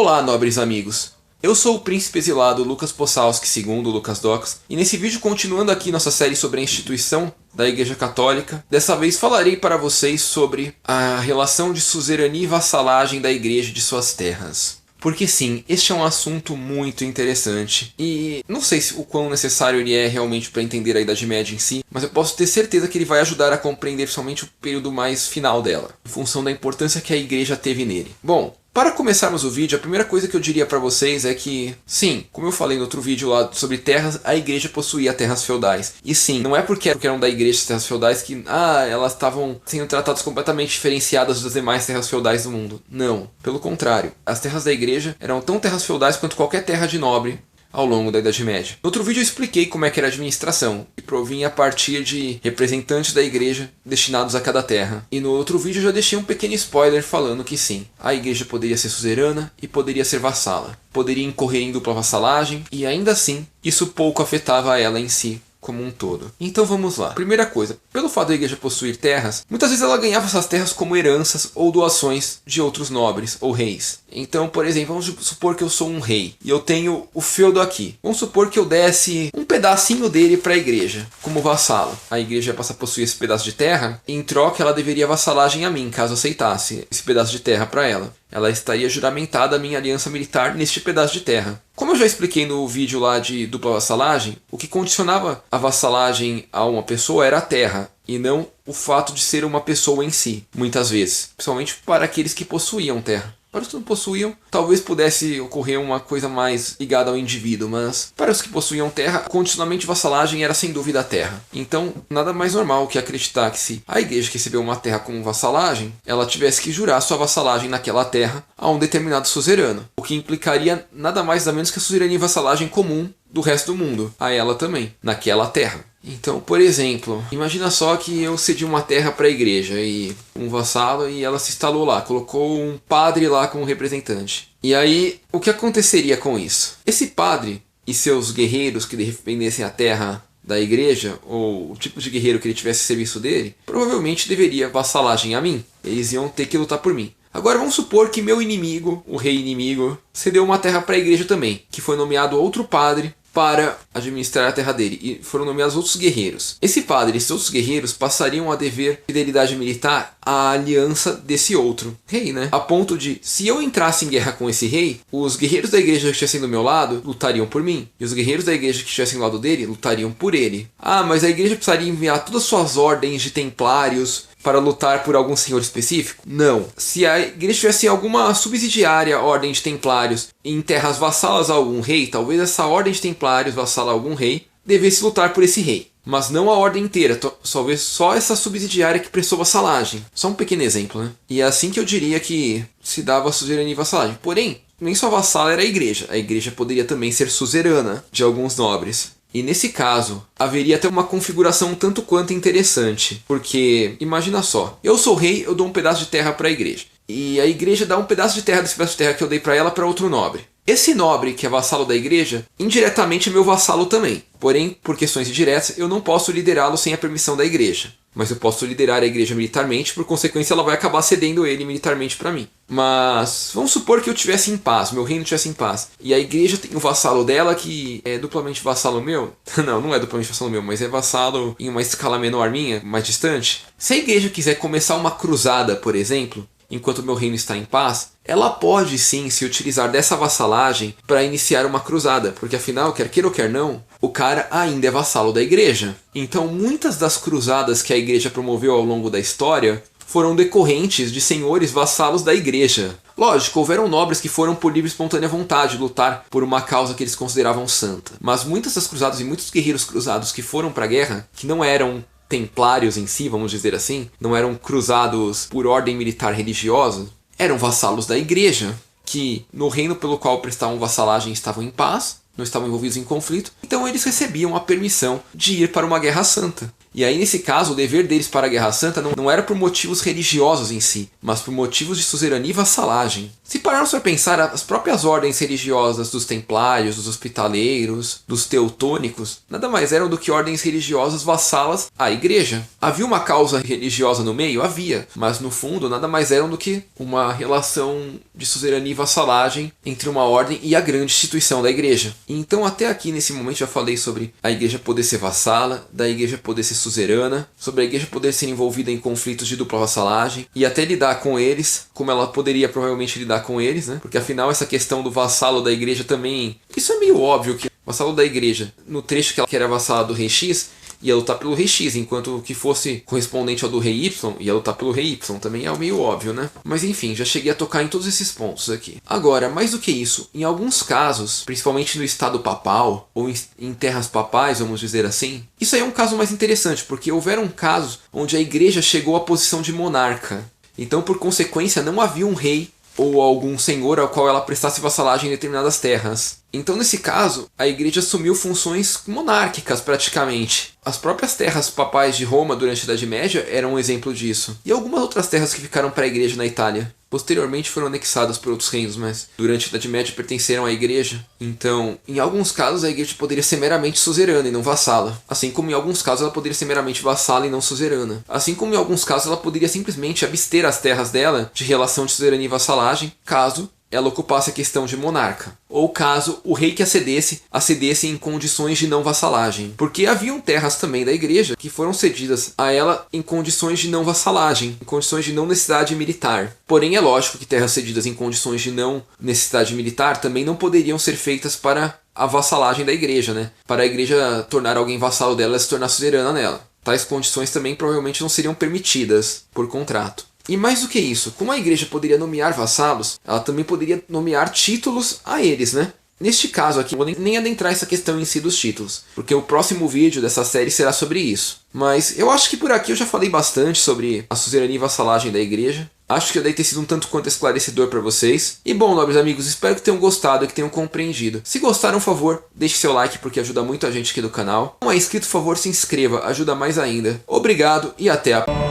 Olá, nobres amigos! Eu sou o príncipe exilado Lucas Possalski, segundo Lucas Docs, e nesse vídeo, continuando aqui nossa série sobre a instituição da Igreja Católica, dessa vez falarei para vocês sobre a relação de suzerania e vassalagem da Igreja de suas terras. Porque sim, este é um assunto muito interessante, e não sei o quão necessário ele é realmente para entender a Idade Média em si, mas eu posso ter certeza que ele vai ajudar a compreender somente o período mais final dela, em função da importância que a Igreja teve nele. Bom, para começarmos o vídeo, a primeira coisa que eu diria para vocês é que, sim, como eu falei no outro vídeo lá sobre terras, a igreja possuía terras feudais. E sim, não é porque eram da igreja as terras feudais que, elas estavam sendo tratadas completamente diferenciadas das demais terras feudais do mundo. Não, pelo contrário. As terras da igreja eram tão terras feudais quanto qualquer terra de nobre ao longo da Idade Média. No outro vídeo eu expliquei como é que era a administração, que provinha a partir de representantes da igreja destinados a cada terra. E no outro vídeo eu já deixei um pequeno spoiler falando que sim, a igreja poderia ser suzerana e poderia ser vassala. Poderia incorrer em dupla vassalagem e ainda assim, isso pouco afetava ela em si como um todo. Então vamos lá. Primeira coisa, pelo fato da igreja possuir terras, muitas vezes ela ganhava essas terras como heranças ou doações de outros nobres ou reis. Então, por exemplo, vamos supor que eu sou um rei e eu tenho o feudo aqui. Vamos supor que eu desse um pedacinho dele para a igreja, como vassalo. A igreja ia passar a possuir esse pedaço de terra, e em troca ela deveria vassalagem a mim, caso aceitasse esse pedaço de terra para ela. Ela estaria juramentada a minha aliança militar neste pedaço de terra. Como eu já expliquei no vídeo lá de dupla vassalagem, o que condicionava a vassalagem a uma pessoa era a terra, e não o fato de ser uma pessoa em si, muitas vezes. Principalmente para aqueles que possuíam terra. Para os que não possuíam, talvez pudesse ocorrer uma coisa mais ligada ao indivíduo, mas para os que possuíam terra, o condicionamento de vassalagem era sem dúvida a terra. Então, nada mais normal que acreditar que se a igreja que recebeu uma terra como vassalagem, ela tivesse que jurar sua vassalagem naquela terra a um determinado suzerano, o que implicaria nada mais nada menos que a suzerania e vassalagem comum do resto do mundo, a ela também, naquela terra. Então, por exemplo, imagina só que eu cedi uma terra para a igreja e um vassalo e ela se instalou lá, colocou um padre lá como representante. E aí, o que aconteceria com isso? Esse padre e seus guerreiros que defendessem a terra da igreja, ou o tipo de guerreiro que ele tivesse serviço dele, provavelmente deveria vassalagem a mim. Eles iam ter que lutar por mim. Agora vamos supor que meu inimigo, o rei inimigo, cedeu uma terra para a igreja também, que foi nomeado outro padre para administrar a terra dele, e foram nomeados outros guerreiros. Esse padre e esses outros guerreiros passariam a dever fidelidade militar à aliança desse outro rei, né? A ponto de, se eu entrasse em guerra com esse rei, os guerreiros da igreja que estivessem do meu lado lutariam por mim, e os guerreiros da igreja que estivessem do lado dele lutariam por ele. Mas a igreja precisaria enviar todas as suas ordens de templários para lutar por algum senhor específico? Não. Se a igreja tivesse alguma subsidiária ordem de templários em terras vassalas a algum rei, talvez essa ordem de templários vassala a algum rei devesse lutar por esse rei. Mas não a ordem inteira, talvez só essa subsidiária que prestou vassalagem. Só um pequeno exemplo, né? E é assim que eu diria que se dava a suzerania e vassalagem. Porém, nem só vassala era a igreja poderia também ser suzerana de alguns nobres. E nesse caso, haveria até uma configuração tanto quanto interessante, porque, imagina só, eu sou rei, eu dou um pedaço de terra para a igreja, e a igreja dá um pedaço de terra desse pedaço de terra que eu dei para ela para outro nobre. Esse nobre, que é vassalo da igreja, indiretamente é meu vassalo também, porém, por questões indiretas, eu não posso liderá-lo sem a permissão da igreja. Mas eu posso liderar a igreja militarmente, por consequência ela vai acabar cedendo ele militarmente para mim. Mas vamos supor que eu estivesse em paz, meu reino estivesse em paz, e a igreja tem um vassalo dela que é duplamente vassalo meu. Não é duplamente vassalo meu, mas é vassalo em uma escala menor minha, mais distante. Se a igreja quiser começar uma cruzada, por exemplo, enquanto meu reino está em paz, ela pode sim se utilizar dessa vassalagem para iniciar uma cruzada, porque afinal, quer queira ou quer não, o cara ainda é vassalo da igreja. Então muitas das cruzadas que a igreja promoveu ao longo da história foram decorrentes de senhores vassalos da igreja. Lógico, houveram nobres que foram por livre e espontânea vontade lutar por uma causa que eles consideravam santa. Mas muitas das cruzadas e muitos guerreiros cruzados que foram para a guerra, que não eram templários em si, vamos dizer assim, não eram cruzados por ordem militar religiosa, eram vassalos da igreja, que no reino pelo qual prestavam vassalagem estavam em paz, não estavam envolvidos em conflito, então eles recebiam a permissão de ir para uma guerra santa. E aí, nesse caso, o dever deles para a Guerra Santa não era por motivos religiosos em si, mas por motivos de suzerania e vassalagem. Se pararmos para pensar, as próprias ordens religiosas dos templários, dos hospitaleiros, dos teutônicos, nada mais eram do que ordens religiosas vassalas à igreja. Havia uma causa religiosa no meio? Havia, mas no fundo nada mais eram do que uma relação de suzerania e vassalagem entre uma ordem e a grande instituição da igreja. Então até aqui nesse momento já falei sobre a igreja poder ser vassala, da igreja poder ser suzerana, sobre a igreja poder ser envolvida em conflitos de dupla vassalagem e até lidar com eles, como ela poderia provavelmente lidar com eles, né? Porque afinal essa questão do vassalo da igreja também, isso é meio óbvio que o vassalo da igreja, no trecho que ela era vassala do rei X, ia lutar pelo rei X, enquanto o que fosse correspondente ao do rei Y ia lutar pelo rei Y, também é meio óbvio, né? Mas enfim, já cheguei a tocar em todos esses pontos aqui. Agora, mais do que isso, em alguns casos, principalmente no estado papal, ou em terras papais, vamos dizer assim, isso aí é um caso mais interessante, porque houveram casos onde a igreja chegou à posição de monarca. Então, por consequência, não havia um rei ou algum senhor ao qual ela prestasse vassalagem em determinadas terras. Então, nesse caso, a igreja assumiu funções monárquicas praticamente. As próprias terras papais de Roma durante a Idade Média eram um exemplo disso. E algumas outras terras que ficaram para a igreja na Itália. Posteriormente foram anexadas por outros reinos, mas durante a Idade Média pertenceram à igreja. Então, em alguns casos a igreja poderia ser meramente suzerana e não vassala. Assim como em alguns casos ela poderia ser meramente vassala e não suzerana. Assim como em alguns casos ela poderia simplesmente abster as terras dela de relação de suzerania e vassalagem, caso ela ocupasse a questão de monarca, ou caso o rei que acedesse em condições de não vassalagem, porque haviam terras também da igreja que foram cedidas a ela em condições de não vassalagem, em condições de não necessidade militar. Porém é lógico que terras cedidas em condições de não necessidade militar também não poderiam ser feitas para a vassalagem da igreja, né? Para a igreja tornar alguém vassalo dela e se tornar suzerana nela. Tais condições também provavelmente não seriam permitidas por contrato. E mais do que isso, como a igreja poderia nomear vassalos, ela também poderia nomear títulos a eles, né? Neste caso aqui, não vou nem adentrar essa questão em si dos títulos, porque o próximo vídeo dessa série será sobre isso. Mas eu acho que por aqui eu já falei bastante sobre a suzerania e vassalagem da igreja. Acho que deve ter sido um tanto quanto esclarecedor para vocês. E bom, nobres amigos, espero que tenham gostado e que tenham compreendido. Se gostaram, por favor, deixe seu like porque ajuda muito a gente aqui do canal. Se não é inscrito, por favor, se inscreva, ajuda mais ainda. Obrigado e até a próxima.